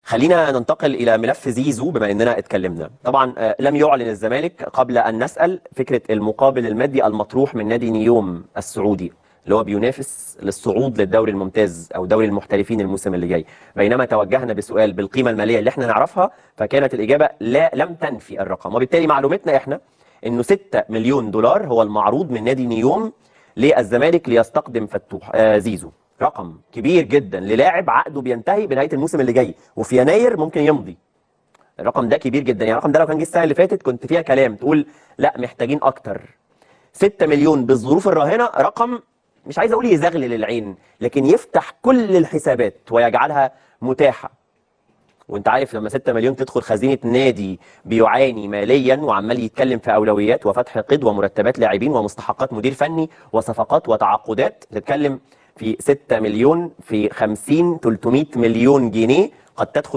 خلينا ننتقل إلى ملف زيزو بما أننا اتكلمنا. طبعا لم يعلن الزمالك قبل أن نسأل فكرة المقابل المادي المطروح من نادي نيوم السعودي اللي هو بينافس للصعود للدوري الممتاز أو دوري المحترفين الموسم اللي جاي. بينما توجهنا بسؤال بالقيمة المالية اللي احنا نعرفها، فكانت الإجابة لا، لم تنفي الرقم. وبالتالي معلومتنا احنا أنه 6 مليون دولار هو المعروض من نادي نيوم للزمالك ليستقدم فتوح زيزو. رقم كبير جدا للاعب عقده بينتهي بنهايه الموسم اللي جاي وفي يناير ممكن يمضي. الرقم ده كبير جدا، يعني الرقم ده لو كان جه السنه اللي فاتت كنت فيها كلام تقول لا محتاجين اكتر. 6 مليون بالظروف الراهنه رقم مش عايز اقول يزغلل العين، لكن يفتح كل الحسابات ويجعلها متاحه. وانت عارف لما 6 مليون تدخل خزينه نادي بيعاني ماليا وعمال يتكلم في اولويات وفتح قيد ومرتبات لاعبين ومستحقات مدير فني وصفقات وتعاقدات، تتكلم في 6 مليون في 50 300 مليون جنيه قد تدخل